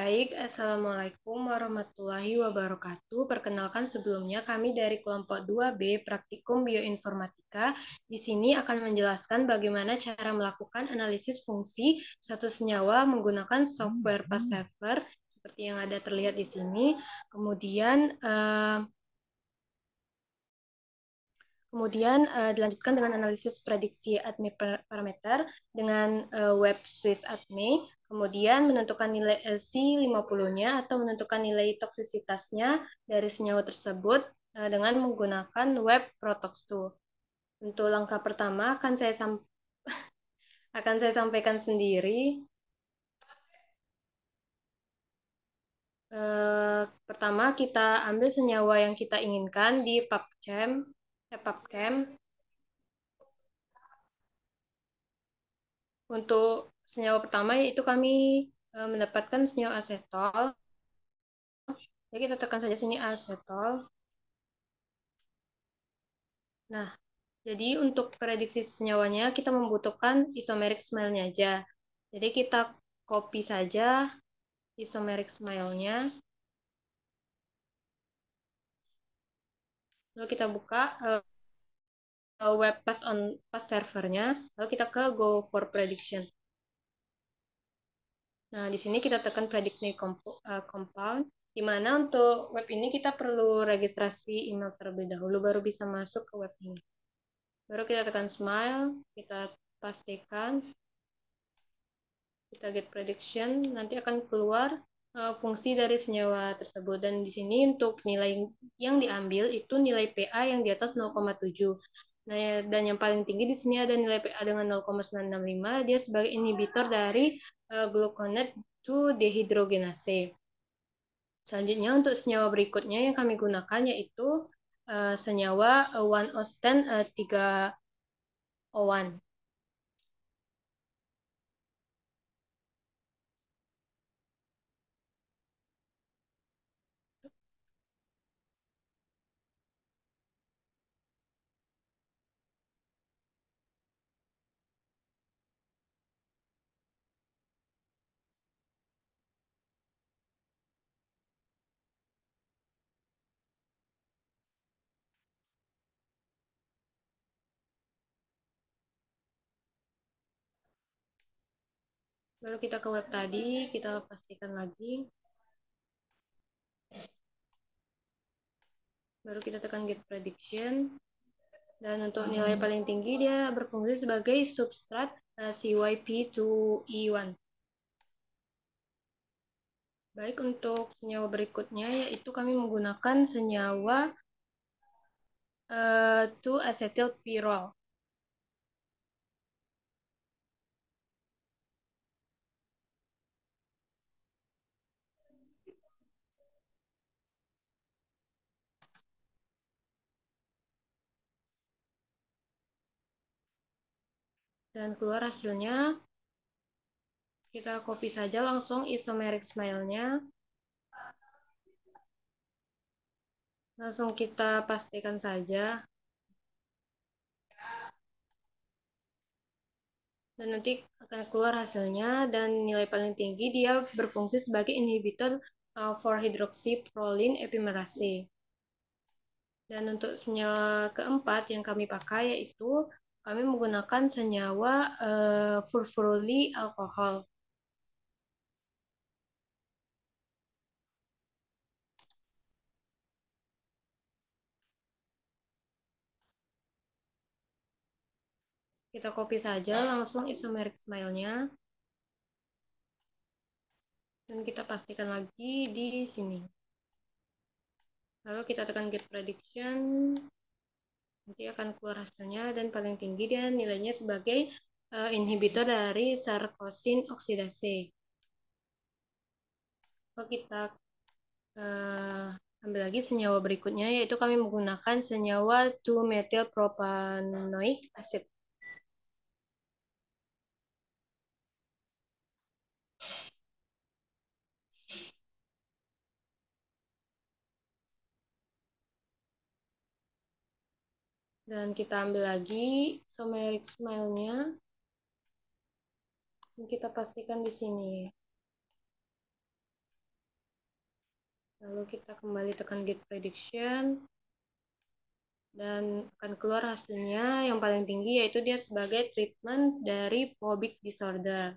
Baik, Assalamualaikum warahmatullahi wabarakatuh. Perkenalkan sebelumnya kami dari kelompok 2B Praktikum Bioinformatika. Di sini akan menjelaskan bagaimana cara melakukan analisis fungsi suatu senyawa menggunakan software PassServer seperti yang ada terlihat di sini. Kemudian dilanjutkan dengan analisis prediksi ADME parameter dengan web Swiss ADME, kemudian menentukan nilai LC50-nya atau menentukan nilai toksisitasnya dari senyawa tersebut dengan menggunakan web Protox2. Untuk langkah pertama akan saya sampaikan sendiri. Pertama, kita ambil senyawa yang kita inginkan di PubChem. Untuk senyawa pertama yaitu kami mendapatkan senyawa asetol. Jadi kita tekan saja sini asetol. Nah, jadi untuk prediksi senyawanya kita membutuhkan isomeric smile-nya aja. Jadi kita copy saja isomeric smile-nya. Lalu kita buka web pass servernya. Lalu kita ke go for prediction. Nah, di sini kita tekan predict new compound, di mana untuk web ini kita perlu registrasi email terlebih dahulu, baru bisa masuk ke web ini. Baru kita tekan smile, kita pastikan, kita get prediction, nanti akan keluar fungsi dari senyawa tersebut. Dan di sini untuk nilai yang diambil itu nilai PA yang di atas 0,7. Nah, dan yang paling tinggi di sini ada nilai PA dengan 0,965, dia sebagai inhibitor dari gluconate 2 dehydrogenase. Selanjutnya untuk senyawa berikutnya yang kami gunakan yaitu senyawa 1-osten 301. Lalu kita ke web tadi, kita pastikan lagi. Baru kita tekan get prediction. Dan untuk nilai paling tinggi dia berfungsi sebagai substrat CYP2E1. Baik, untuk senyawa berikutnya yaitu kami menggunakan senyawa 2-acetylpyrrole. Dan keluar hasilnya, kita copy saja langsung isomeric smile-nya. Langsung kita pastikan saja. Dan nanti akan keluar hasilnya, dan nilai paling tinggi dia berfungsi sebagai inhibitor for hydroxyproline epimerase. Dan untuk senyawa keempat yang kami pakai yaitu kami menggunakan senyawa furfuryl alkohol. Kita copy saja langsung isomeric smile-nya. Dan kita pastikan lagi di sini. Lalu kita tekan get prediction. Nanti akan keluar hasilnya dan paling tinggi dia nilainya sebagai inhibitor dari sarkosin oksidase. Lalu kita ambil lagi senyawa berikutnya yaitu kami menggunakan senyawa 2-methylpropanoic acid. Dan kita ambil lagi isomeric smile-nya. Dan kita pastikan di sini. Lalu kita kembali tekan Get Prediction, dan akan keluar hasilnya yang paling tinggi, yaitu dia sebagai treatment dari phobic disorder.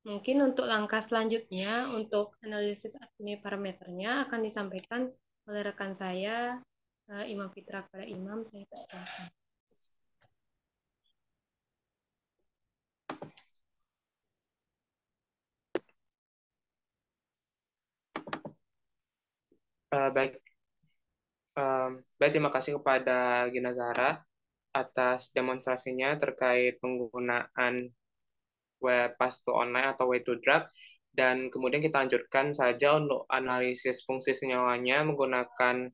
Mungkin untuk langkah selanjutnya, untuk analisis admin parameternya akan disampaikan oleh rekan saya, Imam Fitra kepada Imam. Saya persilakan. Baik, baik, terima kasih kepada Gina Zahra atas demonstrasinya terkait penggunaan web path to online atau way to drug. Dan kemudian kita lanjutkan saja untuk analisis fungsi senyawanya menggunakan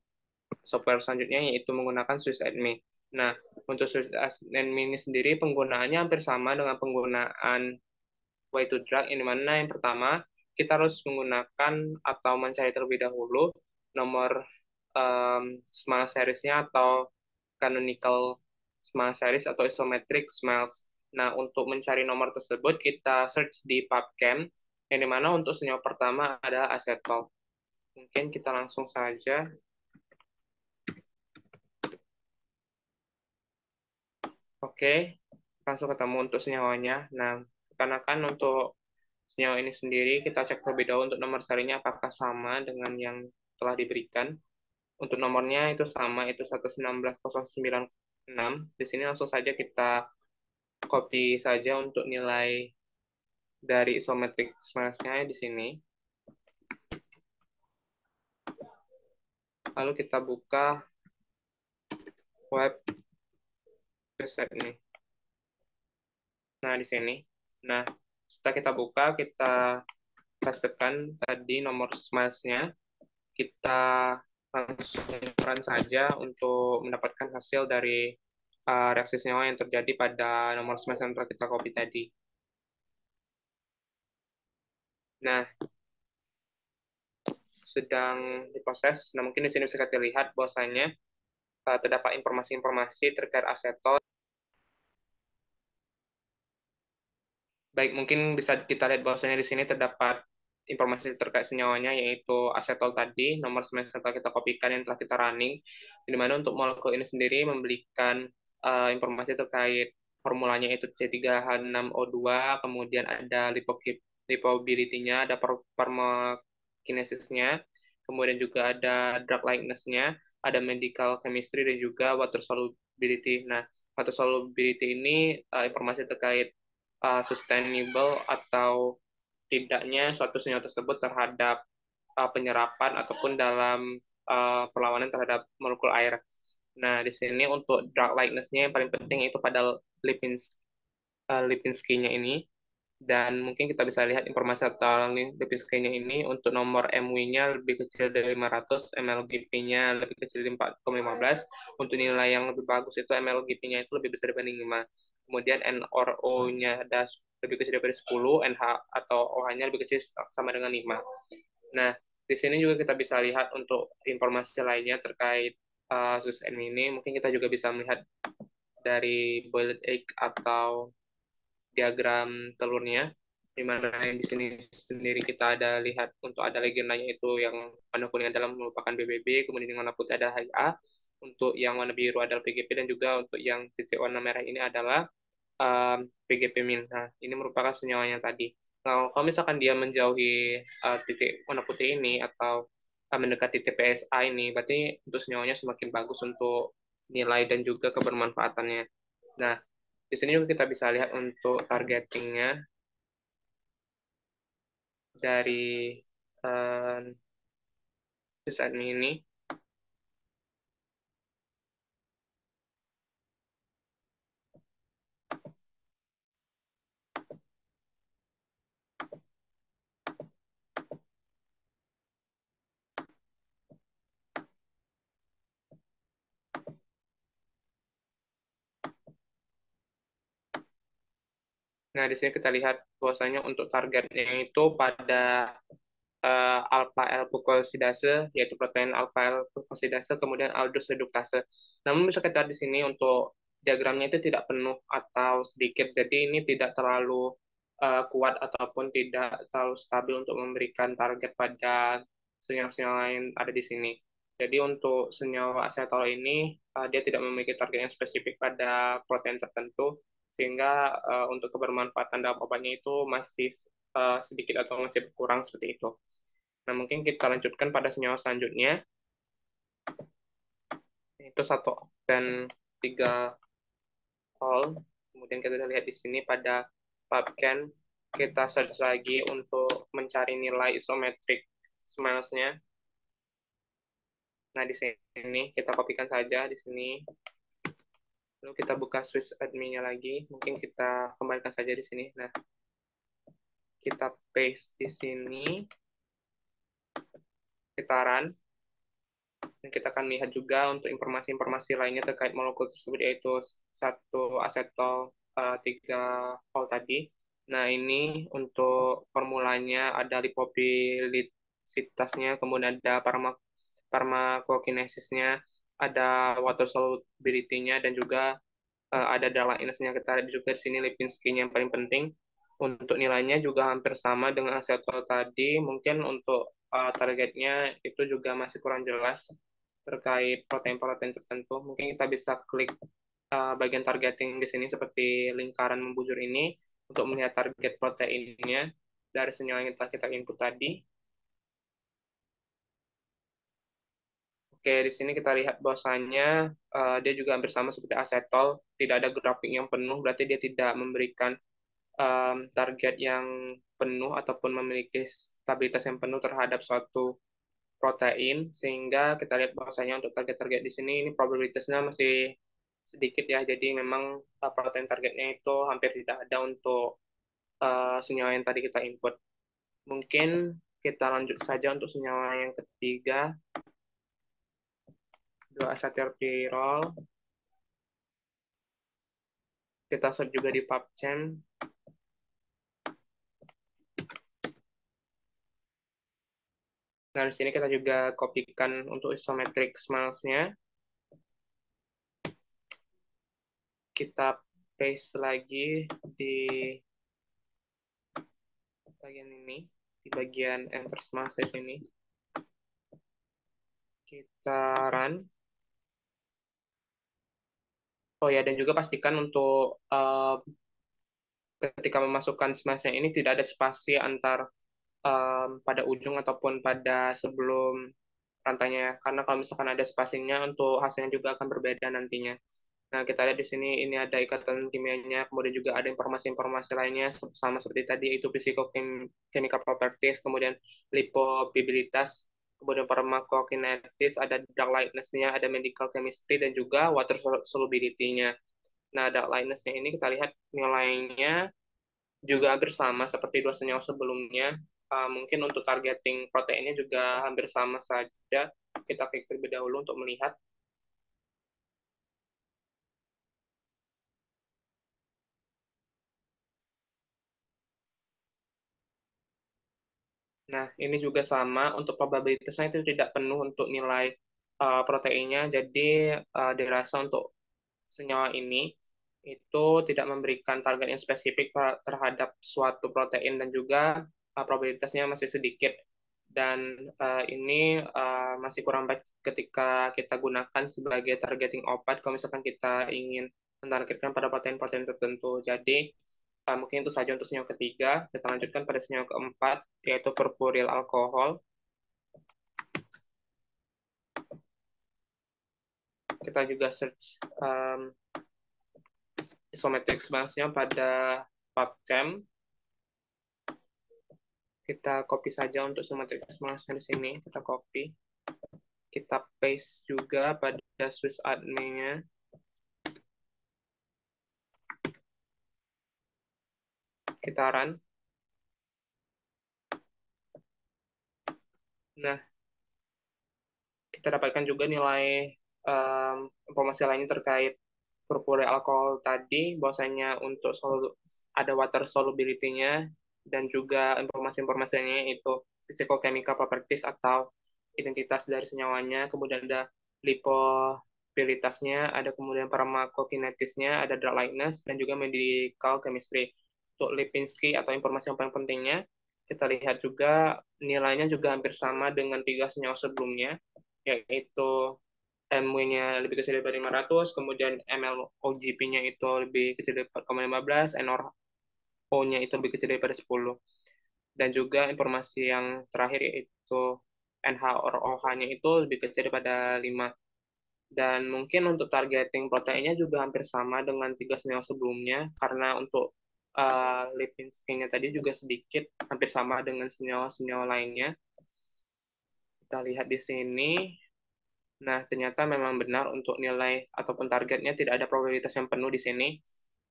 software selanjutnya, yaitu menggunakan SwissAdmin. Nah, untuk SwissAdmin ini sendiri penggunaannya hampir sama dengan penggunaan way to drug, yang mana yang pertama kita harus menggunakan atau mencari terlebih dahulu nomor smile series-nya atau canonical smile series atau isometric smiles. Nah, untuk mencari nomor tersebut kita search di PubChem, yang dimana untuk senyawa pertama adalah asetol. Mungkin kita langsung saja. Oke, langsung ketemu untuk senyawanya. Nah, karena kan untuk senyawa ini sendiri kita cek terlebih dahulu untuk nomor serinya apakah sama dengan yang telah diberikan. Untuk nomornya itu sama, itu 116096. Di sini langsung saja kita copy saja untuk nilai dari isometric smash-nya di sini. Lalu kita buka web website ini. Nah, di sini. Nah, setelah kita buka, kita pastekan tadi nomor smash-nya. Kita langsung run saja untuk mendapatkan hasil dari reaksi senyawa yang terjadi pada nomor smash yang telah kita copy tadi. Nah, sedang diproses. Nah, mungkin di sini bisa kita lihat bahwasanya terdapat informasi-informasi terkait asetol. Baik, mungkin bisa kita lihat bahwasanya di sini terdapat informasi terkait senyawanya, yaitu asetol tadi, nomor semester yang telah kita kopikan yang telah kita running, di mana untuk molekul ini sendiri memberikan informasi terkait formulanya itu C3H6O2, kemudian ada lipobility-nya, ada pharmacokinesisnya, kemudian juga ada drug likeness-nya, ada medical chemistry, dan juga water solubility. Nah, water solubility ini informasi terkait sustainable atau tidaknya suatu senyawa tersebut terhadap penyerapan ataupun dalam perlawanan terhadap molekul air. Nah, di sini untuk drug likeness-nya yang paling penting itu pada Lipinski-nya ini. Dan mungkin kita bisa lihat informasi tentang Lipinski-nya ini untuk nomor MW-nya lebih kecil dari 500, MLGP-nya lebih kecil dari 4,15. Untuk nilai yang lebih bagus itu MLGP-nya itu lebih besar dibanding 5. Kemudian NRO-nya ada lebih kecil daripada 10, NH atau OH-nya lebih kecil sama dengan 5. Nah, di sini juga kita bisa lihat untuk informasi lainnya terkait SUSN ini. Mungkin kita juga bisa melihat dari boiled egg atau diagram telurnya, di mana yang di sini sendiri kita ada lihat untuk ada legendanya itu yang warna kuning adalah merupakan BBB, kemudian yang warna putih adalah HA, untuk yang warna biru adalah PGP, dan juga untuk yang titik warna merah ini adalah PGP min. Nah, ini merupakan senyawanya tadi. Nah, kalau misalkan dia menjauhi titik warna putih ini atau mendekati TPSA ini, berarti untuk senyawanya semakin bagus untuk nilai dan juga kebermanfaatannya. Nah, di sini juga kita bisa lihat untuk targetingnya dari desain ini. Nah, di sini kita lihat bahwasanya untuk targetnya itu pada alpha L glukosidase, yaitu protein alpha L glukosidase, kemudian aldus reduktase. Namun bisa kita lihat di sini untuk diagramnya itu tidak penuh atau sedikit, jadi ini tidak terlalu kuat ataupun tidak terlalu stabil untuk memberikan target pada senyawa-senyawa yang ada di sini. Jadi untuk senyawa asetol ini dia tidak memiliki target yang spesifik pada protein tertentu, sehingga untuk kebermanfaatan dalam obatnya itu masih sedikit atau masih kurang seperti itu. Nah, mungkin kita lanjutkan pada senyawa selanjutnya, itu 1 oktan 3 all. Kemudian kita lihat di sini pada PubChem, kita search lagi untuk mencari nilai isometric smiles-nya. Nah, di sini kita kopikan saja di sini. Lalu kita buka Swiss admin-nya lagi. Mungkin kita kembalikan saja di sini. Nah, kita paste di sini. Kita run. Dan kita akan lihat juga untuk informasi-informasi lainnya terkait molekul tersebut, yaitu 1 asetol 3 ol tadi. Nah, ini untuk formulanya ada lipofilisitasnya, kemudian ada pharmacokinesisnya, ada water solubility-nya, dan juga ada Dalainus-nya. Kita lihat juga di sini Lipinski-nya yang paling penting. Untuk nilainya juga hampir sama dengan asetol tadi. Mungkin untuk targetnya itu juga masih kurang jelas terkait protein-protein tertentu. Mungkin kita bisa klik bagian targeting di sini seperti lingkaran membujur ini untuk melihat target proteinnya dari senyawa yang telah kita input tadi. Oke, di sini kita lihat bahwasanya dia juga hampir sama seperti asetol, tidak ada grafik yang penuh, berarti dia tidak memberikan target yang penuh ataupun memiliki stabilitas yang penuh terhadap suatu protein, sehingga kita lihat bahwasanya untuk target-target di sini ini probabilitasnya masih sedikit ya, jadi memang protein targetnya itu hampir tidak ada untuk senyawa yang tadi kita input. Mungkin kita lanjut saja untuk senyawa yang ketiga, 2-asetilpirol. Kita search juga di PubChem. Nah, di sini kita juga kopikan untuk isometric smiles-nya. Kita paste lagi di bagian ini, di bagian enter smiles di sini. Kita run. Oh ya, dan juga pastikan untuk ketika memasukkan smash-nya ini tidak ada spasi antar pada ujung ataupun pada sebelum rantainya, karena kalau misalkan ada spasinya untuk hasilnya juga akan berbeda nantinya. Nah, kita lihat di sini ini ada ikatan kimianya, kemudian juga ada informasi-informasi lainnya sama seperti tadi, yaitu physicochemical properties, kemudian lipofibilitas, kemudian pharmacokinetics, ada dark lightness-nya, ada medical chemistry, dan juga water solubility-nya. Nah, dark lightness-nya ini kita lihat nilainya juga hampir sama seperti dua senyawa sebelumnya. Mungkin untuk targeting proteinnya juga hampir sama saja. Kita klik terlebih dahulu untuk melihat. Nah, ini juga sama. Untuk probabilitasnya itu tidak penuh untuk nilai proteinnya. Jadi, dirasa untuk senyawa ini itu tidak memberikan target yang spesifik terhadap suatu protein, dan juga probabilitasnya masih sedikit. Dan ini masih kurang baik ketika kita gunakan sebagai targeting obat kalau misalkan kita ingin mentargetkan pada protein-protein tertentu. Jadi mungkin itu saja untuk senyawa ketiga. Kita lanjutkan pada senyawa keempat, yaitu purpuryl alkohol. Kita juga search isometric smash-nya pada PubChem. Kita copy saja untuk isometric smash-nya di sini. Kita copy. Kita paste juga pada Swiss admin-nya. Kita run. Nah, kita dapatkan juga nilai informasi lainnya terkait purpuryl alkohol tadi, bahwasanya untuk ada water solubility-nya, dan juga informasi-informasi lainnya itu physicochemical properties atau identitas dari senyawanya, kemudian ada lipofilitasnya, ada kemudian pharmacokinetisnya, ada drug likeness, dan juga medical chemistry. Untuk Lipinski atau informasi yang paling pentingnya, kita lihat juga nilainya juga hampir sama dengan tiga senyawa sebelumnya, yaitu MW-nya lebih kecil daripada 500, kemudian MLOGP-nya itu lebih kecil dari 4,15, NRO-nya itu lebih kecil daripada 10. Dan juga informasi yang terakhir yaitu NHROH-nya itu lebih kecil daripada 5. Dan mungkin untuk targeting proteinnya juga hampir sama dengan tiga senyawa sebelumnya, karena untuk Lipinski-nya tadi juga sedikit hampir sama dengan senyawa-senyawa lainnya. Kita lihat di sini. Nah, ternyata memang benar untuk nilai ataupun targetnya tidak ada probabilitas yang penuh di sini.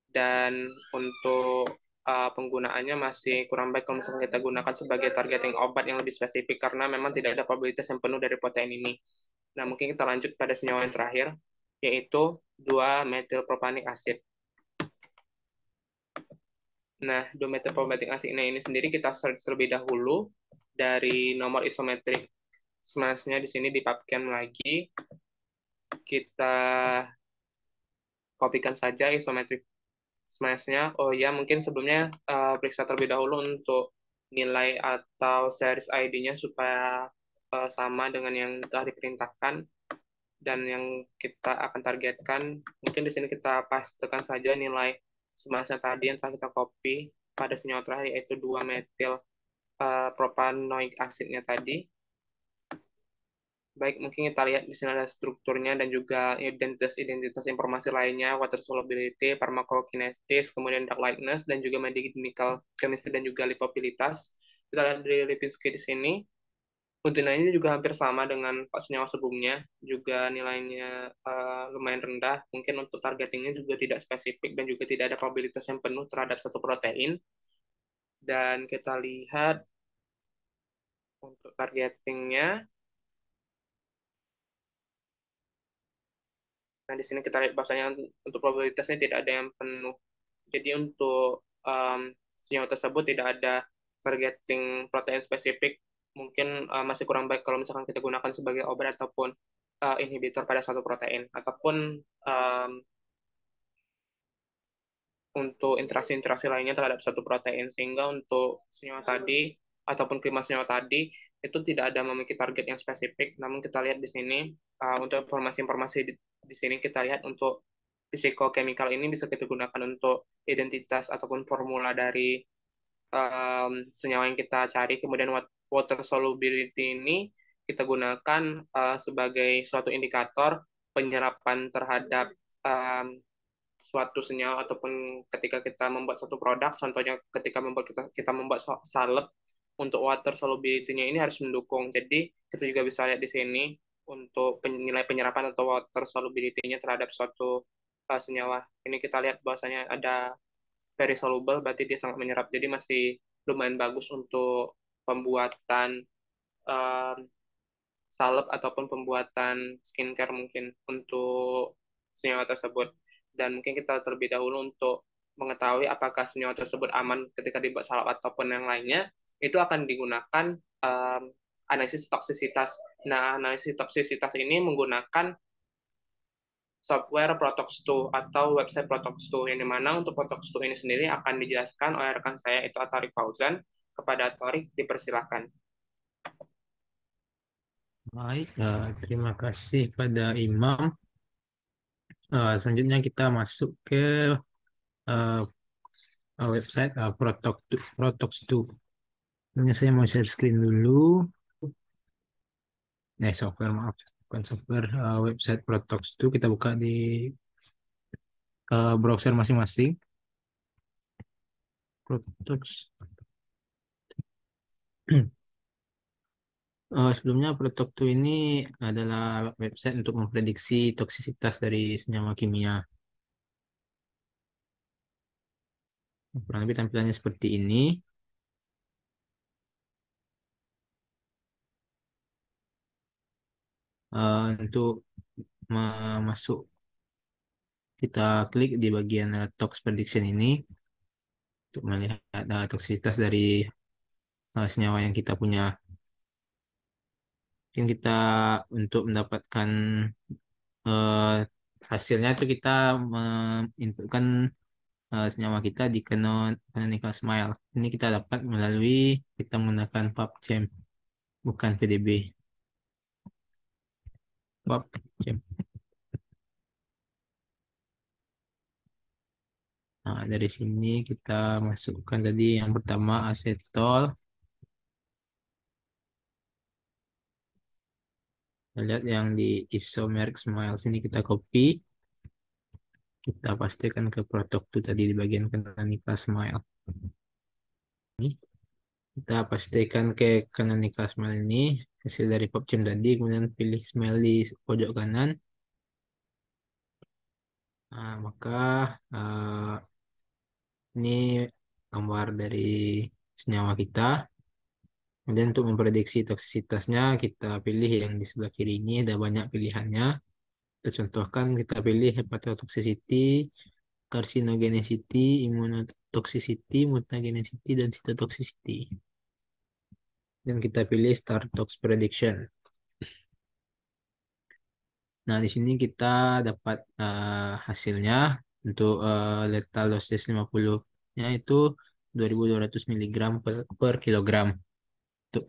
Dan untuk penggunaannya masih kurang baik kalau misalnya kita gunakan sebagai targeting obat yang lebih spesifik karena memang tidak ada probabilitas yang penuh dari protein ini. Nah, mungkin kita lanjut pada senyawa yang terakhir, yaitu 2-metilpropanik acid. Nah, 2-metilpropanik acid ini sendiri kita search terlebih dahulu dari nomor isometrik smash-nya di sini di PubChem lagi. Kita kopikan saja isometrik smash-nya. Oh ya, mungkin sebelumnya periksa terlebih dahulu untuk nilai atau series ID-nya supaya sama dengan yang telah diperintahkan dan yang kita akan targetkan. Mungkin di sini kita pastekan saja nilai smash-nya tadi yang telah kita copy pada senyawa terakhir yaitu 2-metil propanoic acid-nya tadi. Baik, mungkin kita lihat di sini ada strukturnya dan juga identitas-identitas informasi lainnya, water solubility, pharmacokinetics, kemudian dark lightness, dan juga medicinal chemistry dan juga lipophilitas. Kita lihat dari Lipinski di sini, untuk nilainya juga hampir sama dengan senyawa sebelumnya, juga nilainya lumayan rendah. Mungkin untuk targetingnya juga tidak spesifik dan juga tidak ada probabilitas yang penuh terhadap satu protein. Dan kita lihat untuk targetingnya. Nah, di sini kita lihat bahwasanya untuk probabilitasnya tidak ada yang penuh. Jadi untuk senyawa tersebut tidak ada targeting protein spesifik. Mungkin masih kurang baik kalau misalkan kita gunakan sebagai obat ataupun inhibitor pada satu protein. Ataupun untuk interaksi-interaksi lainnya terhadap satu protein. Sehingga untuk senyawa tadi ataupun kelima senyawa tadi itu tidak ada memiliki target yang spesifik. Namun kita lihat di sini untuk informasi-informasi di sini kita lihat untuk psikochemical ini bisa kita gunakan untuk identitas ataupun formula dari senyawa yang kita cari. Kemudian water solubility ini kita gunakan sebagai suatu indikator penyerapan terhadap suatu senyawa ataupun ketika kita membuat suatu produk, contohnya ketika kita membuat salep untuk water solubility-nya ini harus mendukung. Jadi kita juga bisa lihat di sini untuk nilai penyerapan atau water solubility-nya terhadap suatu senyawa. Ini kita lihat bahwasanya ada very soluble, berarti dia sangat menyerap. Jadi masih lumayan bagus untuk pembuatan um, salep ataupun pembuatan skincare mungkin untuk senyawa tersebut. Dan mungkin kita terlebih dahulu untuk mengetahui apakah senyawa tersebut aman ketika dibuat salep ataupun yang lainnya, itu akan digunakan analisis toksisitas. Nah, analisis toksisitas ini menggunakan software Protox2 atau website Protox2 yang dimana untuk Protox2 ini sendiri akan dijelaskan oleh rekan saya itu Atarik Fauzan. Kepada Atarik dipersilakan. Baik, terima kasih pada Imam. Selanjutnya kita masuk ke uh, website Protox2. Ini saya mau share screen dulu. Software, maaf. Bukan software, website Protox2. Kita buka di browser masing-masing. Protox. Sebelumnya Protox2 ini adalah website untuk memprediksi toksisitas dari senyawa kimia. Kurang lebih tampilannya seperti ini. Untuk masuk, kita klik di bagian tox prediction ini untuk melihat toksisitas dari senyawa yang kita punya. Mungkin kita untuk mendapatkan uh, hasilnya itu kita menginputkan senyawa kita di Canonical Smile. Ini kita dapat melalui kita menggunakan PubChem, bukan PDB. PubChem. Nah, dari sini kita masukkan tadi yang pertama asetol. Kita lihat yang di isomeric smile sini kita copy. Kita pastikan ke Protok itu tadi di bagian canonical smile. Ini kita pastikan ke canonical smile ini hasil dari PubChem tadi, kemudian pilih smile di pojok kanan. Nah, maka ini gambar dari senyawa kita. Kemudian untuk memprediksi toksisitasnya, kita pilih yang di sebelah kiri ini, ada banyak pilihannya. Kita contohkan, kita pilih hepatotoxicity, carcinogenicity, immunotoxicity, mutagenicity, dan cytotoxicity. Dan kita pilih Start Tox Prediction. Nah, di sini kita dapat hasilnya untuk lethal dosis 50-nya itu 2.200 mg per kilogram. Untuk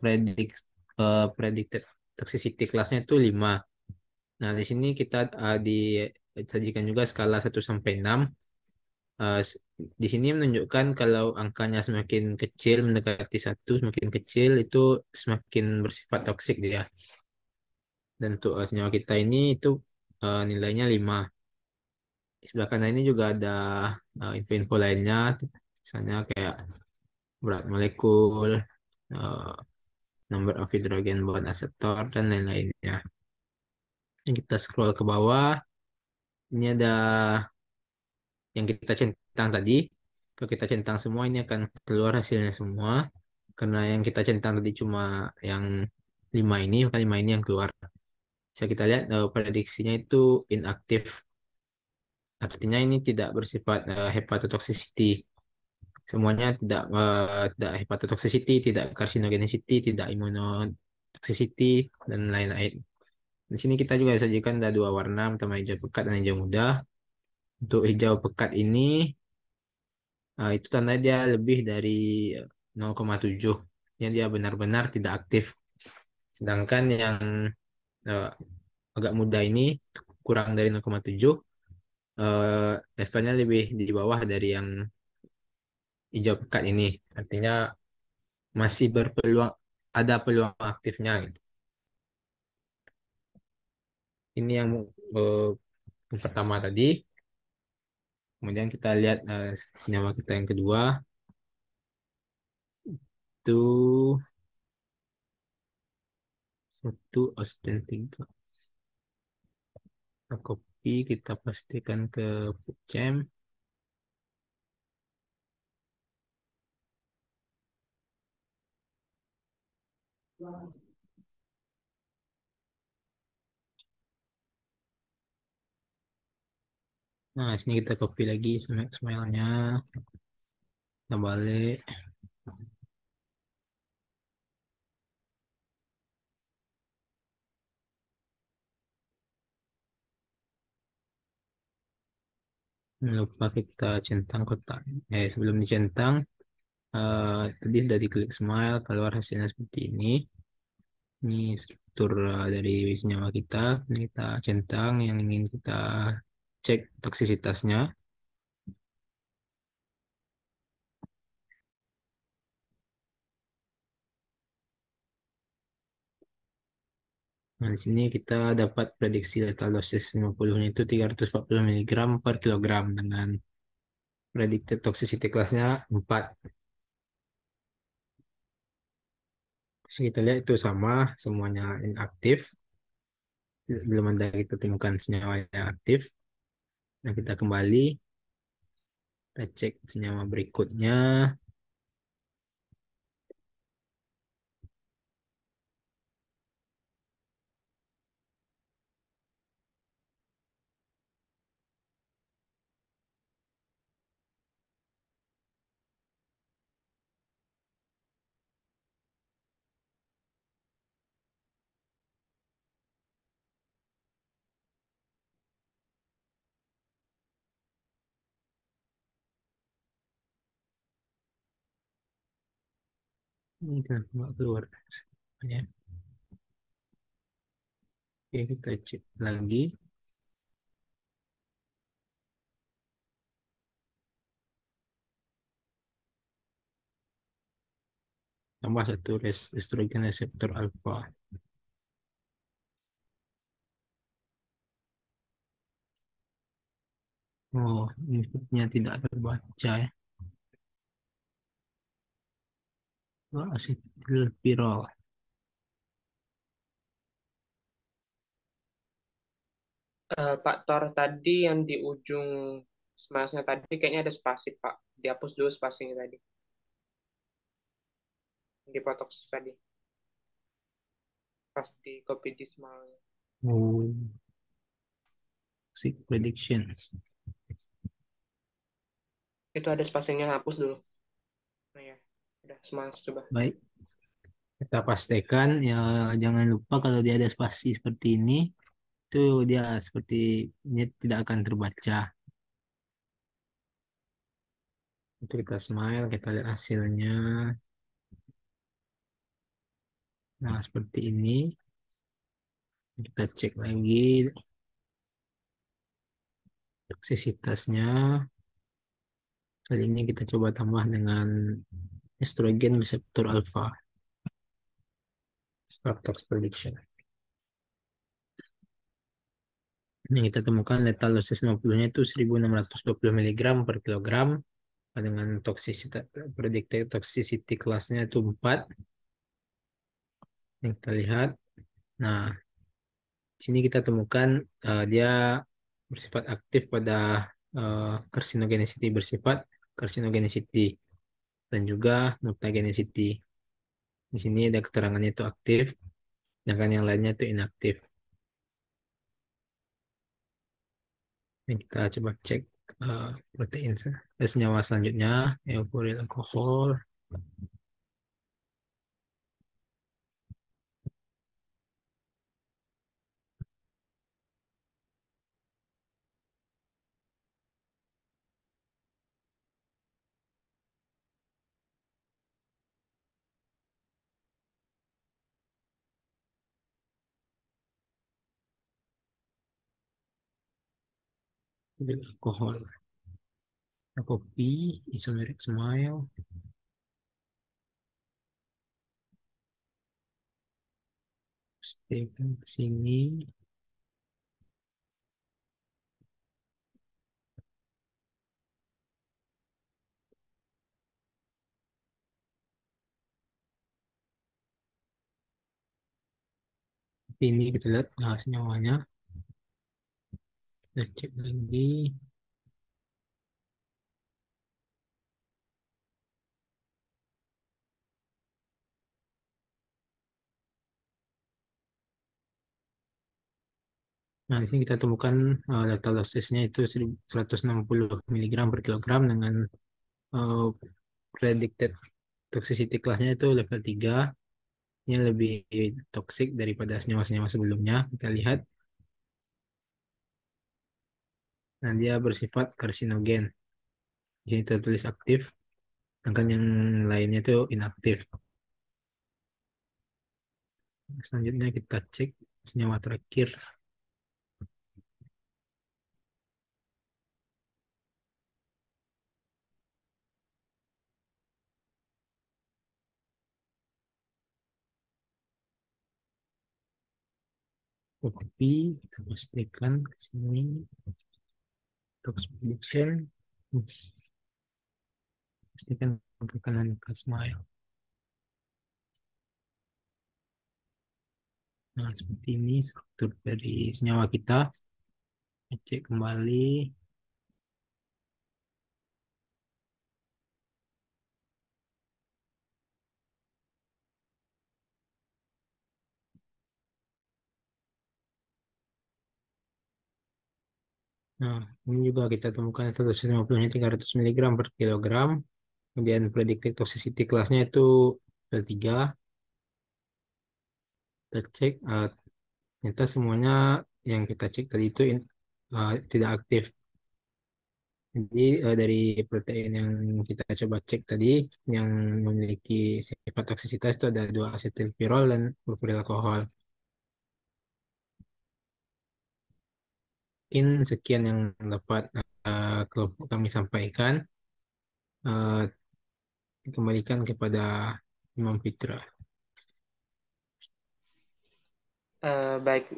predicted toxicity kelasnya itu 5. Nah, di sini kita disajikan juga skala 1 sampai 6. Eh, s- di sini menunjukkan kalau angkanya semakin kecil mendekati 1, semakin kecil itu semakin bersifat toksik dia. Dan untuk senyawa kita ini itu nilainya 5. Di sebelah kanan ini juga ada info-info lainnya, misalnya kayak berat molekul, eh, number of hydrogen bond acceptor, dan lain-lainnya. Yang kita scroll ke bawah, ini ada yang kita centang tadi. Kalau kita centang semua, ini akan keluar hasilnya semua. Karena yang kita centang tadi cuma yang 5 ini, maka 5 ini yang keluar. Bisa kita lihat prediksinya itu inaktif. Artinya ini tidak bersifat hepatotoxicity. Semuanya tidak hepatotoxicity, tidak carcinogenicity, tidak immunotoxicity, dan lain-lain. Di sini kita juga sajikan ada dua warna, pertama hijau pekat dan hijau muda. Untuk hijau pekat ini, itu tanda dia lebih dari 0,7. Yang dia benar-benar tidak aktif. Sedangkan yang eh, agak muda ini kurang dari 0,7, levelnya lebih di bawah dari yang hijau pekat ini. Artinya masih berpeluang, ada peluang aktifnya gitu. Ini eh, yang pertama tadi. Kemudian kita lihat senyawa kita yang kedua itu satu Austen 3. Kita copy, kita pastikan ke PubChem. Nah, sini kita copy lagi smile-nya. Kita balik. Lupa kita centang kotak. Sebelum dicentang, tadi sudah diklik smile, keluar hasilnya seperti ini. Ini struktur dari senyawa kita. Ini kita centang yang ingin kita cek toksisitasnya. Nah, di sini kita dapat prediksi letal dosis 50-nya itu 340 mg per kilogram dengan predicted toxicity kelasnya 4. Terus kita lihat itu sama, semuanya inaktif. Belum ada kita temukan senyawa yang aktif. Nah, kita kembali, kita cek senyawa berikutnya. Ini kenapa nggak keluar? Ya. Oke, kita cek lagi. Tambah satu estrogen reseptor alfa. Oh, inputnya tidak terbaca ya. Oh, asetilpirol. Pak Tor, tadi yang di ujung smilesnya tadi kayaknya ada spasi, Pak. Dihapus dulu spasinya tadi. Dipotong tadi. Pas di copy di smile. Oh, toxic prediction. Itu ada spasinya, hapus dulu. Nah ya, udah smiles coba. Baik, kita pastikan ya, jangan lupa kalau dia ada spasi seperti ini, itu dia seperti ini tidak akan terbaca. Itu kita smile, kita lihat hasilnya. Nah, seperti ini. Kita cek lagi toksisitasnya. Kali ini kita coba tambah dengan estrogen reseptor alpha. Start tox prediction. Ini kita temukan letal dosis 50-nya itu 1620 mg per kilogram dengan toksisitas predicted toxicity kelasnya itu 4 yang kita lihat. Nah, di sini kita temukan dia bersifat aktif pada carcinogenicity, bersifat carcinogenicity dan juga mutagenicity. Di sini ada keterangannya itu aktif, sedangkan yang lainnya itu inaktif. Ini kita coba cek protein senyawa selanjutnya, euforyl alkohol. Alkohol, kopi, isomeric smile, step ke sini. Ini kita lihat senyawanya. Kita cek lagi. Nah, di sini kita temukan letal dosisnya itu 160 mg per kilogram dengan uh, predicted toxicity kelasnya itu level 3. Ini lebih toksik daripada senyawa-senyawa sebelumnya. Kita lihat. Nah, dia bersifat karsinogen. Di sini tertulis aktif, sedangkan yang lainnya itu inaktif. Selanjutnya kita cek senyawa terakhir. Kopi, kita pastikan ke sini. Tox prediction. Pastikan tekanan ke smile. Nah, seperti ini struktur dari senyawa kita. Cek kembali. Nah, ini juga kita temukan itu dosis 50-nya 300 mg per kilogram. Kemudian predicted toxicity kelasnya itu L3. Kita cek, ternyata semuanya yang kita cek tadi itu tidak aktif. Jadi dari protein yang kita coba cek tadi, yang memiliki sifat toksisitas itu ada 2-asetilpirol dan furfuryl alkohol. Mungkin sekian yang dapat kami sampaikan. Eh, Kembalikan kepada Imam Fitra. Baik,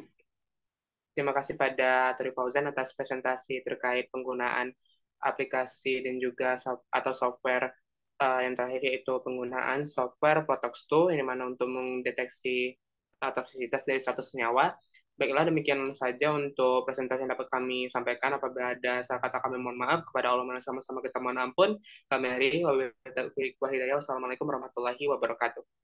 terima kasih pada Tori Fauzan atas presentasi terkait penggunaan aplikasi dan juga atau software yang terakhir yaitu penggunaan software Protox2 ini mana untuk mendeteksi toksisitas dari suatu senyawa. Baiklah, demikian saja untuk presentasi yang dapat kami sampaikan. Apabila ada salah kata kami mohon maaf. Kepada Allah sama-sama kita mohon ampun. Kami akhiri. Wassalamualaikum warahmatullahi wabarakatuh.